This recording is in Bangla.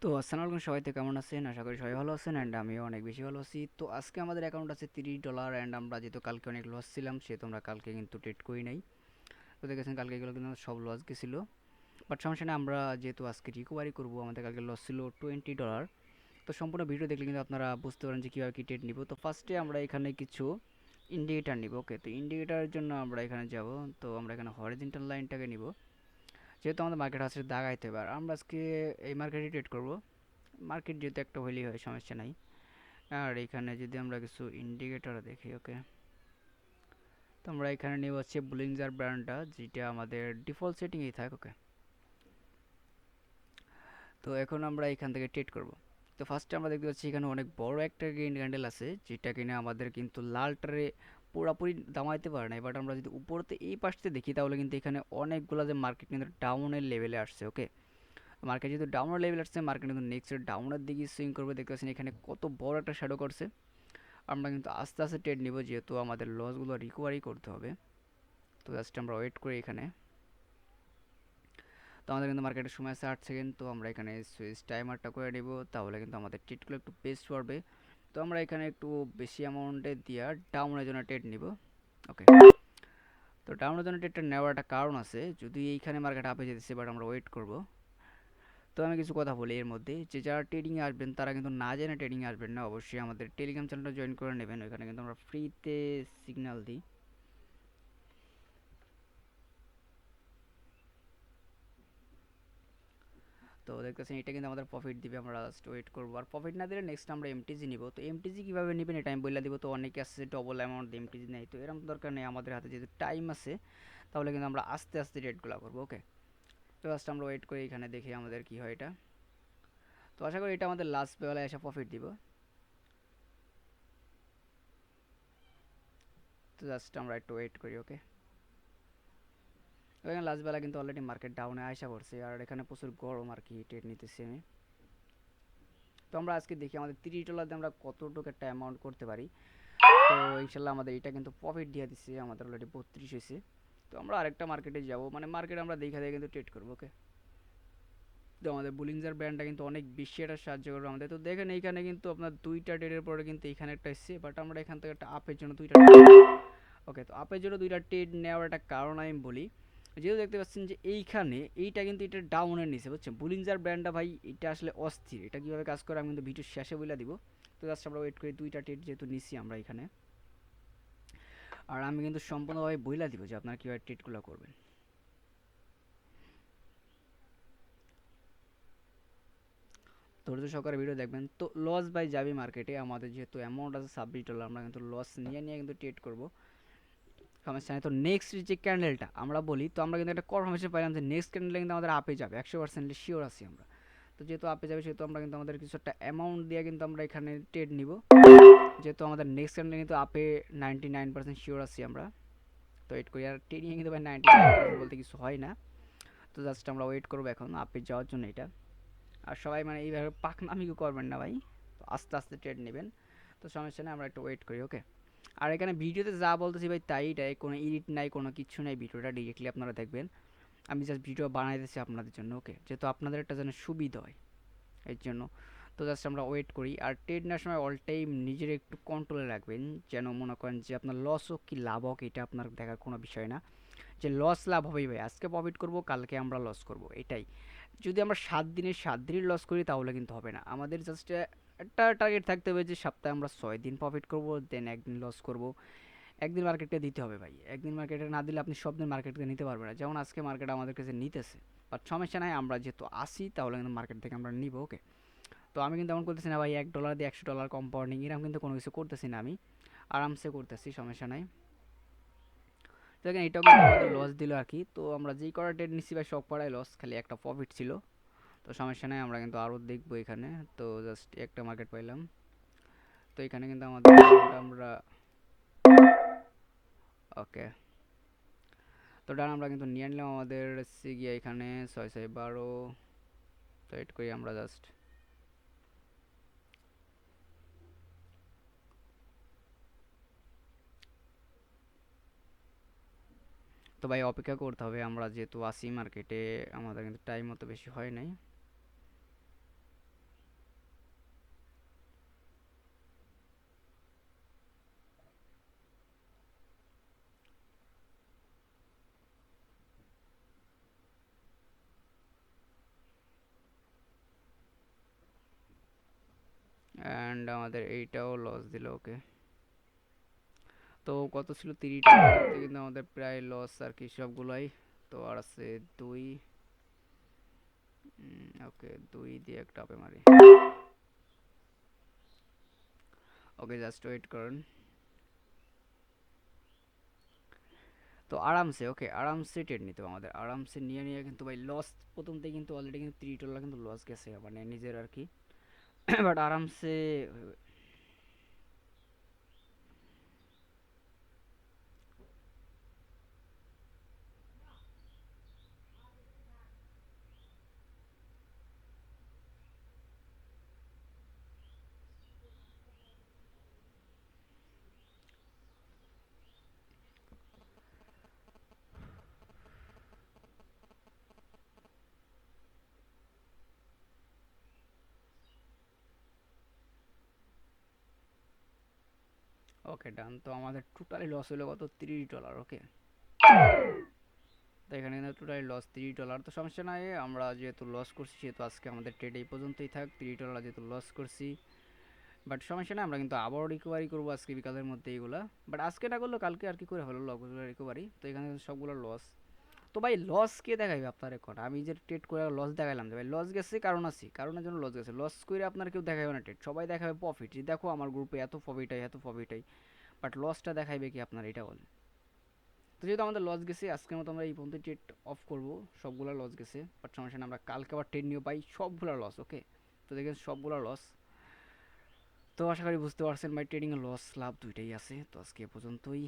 তো আসসালামু আলাইকুম সবাই, তো কেমন আছেন? আশা করি সবাই ভালো আছেন অ্যান্ড আমিও অনেক বেশি ভালো আছি। তো আজকে আমাদের অ্যাকাউন্ট আছে $30 অ্যান্ড আমরা যেহেতু কালকে অনেক লস ছিলাম সেহেতু আমরা কালকে কিন্তু ট্রেড করি নাই। তো দেখেছেন কালকে এগুলো কিন্তু সব লস গেছিলো। বাট সমস্যা নেই, আমরা যেহেতু আজকে রিকভারি করবো, আমাদের কালকে লস ছিল $20। তো সম্পূর্ণ ভিডিও দেখলে কিন্তু আপনারা বুঝতে পারেন যে কীভাবে কী ট্রেড নিব। তো ফার্স্টে আমরা এখানে কিছু ইন্ডিকেটার নিব। ওকে, তো ইন্ডিকেটারের জন্য আমরা এখানে যাব। তো আমরা এখানে হরিজন্টাল লাইনটাকে নিব, যেহেতু আমাদের মার্কেট আসলে দাগাইতে পারে। আমরা আজকে এই মার্কেটে ট্রেড করব। মার্কেট যেহেতু একটা হইলেই হয়, সমস্যা নাই। আর এখানে যদি আমরা কিছু ইন্ডিকেটর দেখি, ওকে, তো আমরা এখানে নিয়ে হচ্ছে বুলিঞ্জার ব্র্যান্ডটা, যেটা আমাদের ডিফল্ট সেটিংয়েই থাকে। ওকে, তো এখন আমরা এখান থেকে ট্রেড করব। তো ফার্স্টে আমরা দেখতে পাচ্ছি এখানে অনেক বড় একটা গ্রিন ক্যান্ডেল আছে, যেটা কিনা আমাদের কিন্তু লালটারে পুরোপুরি দামাইতে পারে না। বাট আমরা যদি উপরতে এই পাশতে দেখি তাহলে কিন্তু এখানে অনেকগুলো যে মার্কেট কিন্তু ডাউনের লেভেলে আসছে। ওকে, মার্কেট যেহেতু ডাউনের লেভেল আসছে, মার্কেট কিন্তু নেক্সট ডাউনের দিকে সুইং করবে। দেখতে পাচ্ছেন এখানে কত বড় একটা শ্যাডো করছে। আমরা কিন্তু আস্তে আস্তে ট্রেড নিব, যেহেতু আমাদের লসগুলো রিকভারি করতে হবে। তো জাস্ট আমরা ওয়েট করি এখানে। তো আমাদের কিন্তু মার্কেটের সময় আছে 8 সেকেন্ড। তো আমরা এখানে সুইচ টাইমারটা করে নিব, তাহলে কিন্তু আমাদের ট্রেডগুলো একটু বেস্ট পড়বে। তো আমরা এখানে একটু বেশি অ্যামাউন্টে দিয়ে ডাউনের জন্য ট্রেড নিব। ওকে, তো ডাউনের জন্য ট্রেডটা নেওয়ার একটা কারণ আছে, যদি এইখানে মার্কেট আপে যেতেছে, বাট আমরা ওয়েট করব। তো আমি কিছু কথা বলি এর মধ্যে, যে যারা ট্রেডিংয়ে আসবেন তারা কিন্তু না জেনে ট্রেডিংয়ে আসবেন না। অবশ্যই আমাদের টেলিগ্রাম চ্যানেলটা জয়েন করে নেবেন, ওইখানে কিন্তু আমরা ফ্রিতে সিগন্যাল দিই। তো দেখতেছেন এটা কিন্তু আমাদের প্রফিট দিবে, আমরা জাস্ট ওয়েট করবো। আর প্রফিট না দিলে নেক্সট আমরা এমটিজি নিব। তো এমটিজি কীভাবে নেবেন এটা আমি বলে দিব। তো অনেকে আছে ডবল অ্যামাউন্ট এমটিজি নেই, তো এরকম দরকার নেই। আমাদের হাতে যেহেতু টাইম আছে, তাহলে কিন্তু আমরা আস্তে আস্তে রেটগুলো করবো। ওকে, তো জাস্ট আমরা ওয়েট করি এখানে, দেখি আমাদের কি হয় এটা। তো আশা করি এটা আমাদের লাস্ট বেলায় এসে প্রফিট দিব। তো জাস্ট আমরা একটু ওয়েট করি। ওকে, এখানে লাস্ট বেলা কিন্তু অলরেডি মার্কেট ডাউনে আসা পড়ছে, আর এখানে প্রচুর গরম আর কি ট্রেড নিতেছি আমি। তো আমরা আজকে দেখি আমাদের $30 দিয়ে আমরা কতটুকু একটা অ্যামাউন্ট করতে পারি। তো ইনশাল্লাহ আমাদের এটা কিন্তু প্রফিট দিয়ে দিচ্ছে, আমাদের অলরেডি 32 হয়েছে। তো আমরা আরেকটা মার্কেটে যাব, মানে মার্কেট আমরা দেখা দেখে কিন্তু ট্রেড করবো। ওকে, তো আমাদের বুলিংজার ব্র্যান্ডটা কিন্তু অনেক বেশি একটা সাহায্য করবে আমাদের। তো দেখেন এইখানে কিন্তু আপনার দুইটা ট্রেডের পরে কিন্তু এখানে একটা এসছে, বাট আমরা এখান থেকে একটা আপের জন্য দুইটা। ওকে, তো আপের জন্য দুইটা ট্রেড নেওয়ার একটা কারণ আমি বলি। যেহেতু দেখতে পাচ্ছেন যে এইখানে এইটা কিন্তু এটা ডাউনের নিচে, বুঝছেন, বুলিংজার ব্র্যান্ডটা ভাই এটা আসলে অস্থির। এটা কীভাবে কাজ করে আমি কিন্তু ভিডিওর শেষে বলে দিব। তো জাস্ট আমরা ওয়েট করি, দুইটা ট্রেড যেহেতু নিছি আমরা এখানে। আর আমি কিন্তু সম্পূর্ণভাবে বইলা দিব যে আপনারা কীভাবে ট্রেডগুলো করবেন। ধৈর্য সহকারে ভিডিও দেখবেন। তো লস বাই যাবি মার্কেটে, আমাদের যেহেতু অ্যামাউন্ট আছে $26, আমরা কিন্তু লস নিয়ে নিয়ে কিন্তু ট্রেড করবো, সমস্যা নেই। তো নেক্সট যে ক্যান্ডেলটা আমরা বলি, তো আমরা কিন্তু একটা কনফার্মেশন পাইলাম যে নেক্সট ক্যান্ডেলে কিন্তু আমাদের আপে যাবে, 100% শিওর আছি আমরা। তো যেহেতু আপে যাবে সেহেতু আমরা কিন্তু আমাদের কিছু একটা অ্যামাউন্ট দিয়ে কিন্তু আমরা এখানে ট্রেড নিব, যেহেতু আমাদের নেক্সট ক্যান্ডেলে কিন্তু আপে 99% শিওর আছি আমরা। তো ওয়েট করি। আর ট্রেডিংয়ে কিন্তু ভাই 99% বলতে কিছু হয় না। তো জাস্ট আমরা ওয়েট করবো এখন আপে যাওয়ার জন্য এটা। আর সবাই মানে এইভাবে পাকনামিও করবেন না ভাই, তো আস্তে আস্তে ট্রেড নেবেন। তো সমস্যা নেই, আমরা একটু ওয়েট করি। ওকে, আর এখানে ভিডিওতে যা বলতেছি ভাই তাইটাই, কোনো এডিট নাই, কোনো কিছু নাই, ভিডিওটা ডিরেক্টলি আপনারা দেখবেন। আমি জাস্ট ভিডিও বানাইতেছি আপনাদের জন্য। ওকে, যেহেতু আপনাদের একটা যেন সুবিধা হয় এর জন্য। তো জাস্ট আমরা ওয়েট করি। আর ট্রেড নেওয়ার সময় অল টাইম নিজের একটু কন্ট্রোলে রাখবেন, যেন মনে করেন যে আপনার লস হোক কি লাভ হোক এটা আপনার দেখার কোনো বিষয় না। যে লস লাভ হবেই ভাই, আজকে প্রফিট করব কালকে আমরা লস করব, এটাই। যদি আমরা 7 দিনের লস করি তাহলে কিন্তু হবে না। আমাদের জাস্ট একটা টার্গেট থাকতে হবে যে সপ্তাহে আমরা 6 দিন প্রফিট করব, দেন একদিন লস করব। একদিন মার্কেটকে দিতে হবে ভাই, একদিন মার্কেটে না দিলে আপনি সব দিন মার্কেটকে নিতে পারবেন না। যেমন আজকে মার্কেট আমাদের কাছে নিতেছে, বাট সমস্যা নাই, আমরা যেহেতু আসি তাহলে কিন্তু মার্কেট থেকে আমরা নিব। ওকে, তো আমি কিন্তু এমন করতেছি না ভাই $1 দিয়ে $100 কম্পাউন্ডিং, এরকম কিন্তু কোনো কিছু করতেছি না আমি, আরামসে করতেছি, সমস্যা নাই। তো এখানে এটাও কিন্তু আমাদের লস দিল আর কি। তো আমরা যেই কটা ট্রেড নিচ্ছি ভাই সব কটাই লস, খালি একটা প্রফিট ছিল। তো সমস্যা নাই, আমরা কিন্তু আরও দেখবো এখানে। তো জাস্ট একটা মার্কেট পাইলাম। তো এখানে কিন্তু আমাদের আমরা ওকে, তো ডান আমরা কিন্তু নিয়ে নিলাম আমাদের গিয়ে এখানে 6 6 12। তো এড করি আমরা জাস্ট। তো ভাই অপেক্ষা করতে হবে, আমরা যেহেতু আসি মার্কেটে, আমাদের কিন্তু টাইম অত বেশি হয় নাই। আমাদের এইটাও লস দিল। ওকে, তো কত ছিল 3 টাকা, কিন্তু আমাদের প্রায় লস আর কি সবগুলাই। তো আর আছে 2। ওকে, 2 দিয়ে একটা আপে মারি। ওকে, জাস্ট ওয়েট করুন। তো আরামসে, ওকে, আরামসে ট্রেড নিতে হবে আমাদের, আরামসে নিয়ে নিয়ে কিন্তু ভাই লস প্রথমতে কিন্তু অলরেডি কিন্তু $3 কিন্তু লস গেছে মানে নিজের আর কি। বাট আরামসে। ওকে, ডান। তো আমাদের টোটালি লস হলো কত, $3। ওকে, তো এখানে কিন্তু টোটালি লস $3। তো সমস্যা নাই, আমরা যেহেতু লস করছি সেহেতু আজকে আমাদের ট্রেড এই পর্যন্তই থাক। $3 যেহেতু লস করছি, বাট সমস্যা না, আমরা কিন্তু আবারও রিকভারি করবো আজকে বিকালের মধ্যে এইগুলা। বাট আজকে না করলেও কালকে আর কি করে হলো লগগুলো রিকভারি। তো এখানে সবগুলো লস। তো ভাই লস কে দেখাইবে আপনার এখন? আমি যে ট্রেড করে লস দেখাইলাম, যে ভাই লস গেছে কারণ আছে, কারণের জন্য লস গেছে। লস করে আপনার কেউ দেখাবে না ট্রেড, সবাই দেখাবে প্রফিট, যে দেখো আমার গ্রুপে এত প্রফিট হয়, এত প্রফিট হয়। বাট লসটা দেখাইবে কি আপনার, এটা বলেন। তো যেহেতু আমাদের লস গেছে, আজকের মতো আমরা এই পর্যন্ত ট্রেড অফ করবো। সবগুলো লস গেছে, বাট সমস্যা না, আমরা কালকে আবার ট্রেড নিয়ে পাই। সবগুলো লস। ওকে, তো দেখেন সবগুলো লস। তো আশা করি বুঝতে পারছেন ভাই, ট্রেডিংয়ে লস লাভ দুইটাই আছে। তো আজকে এ পর্যন্তই।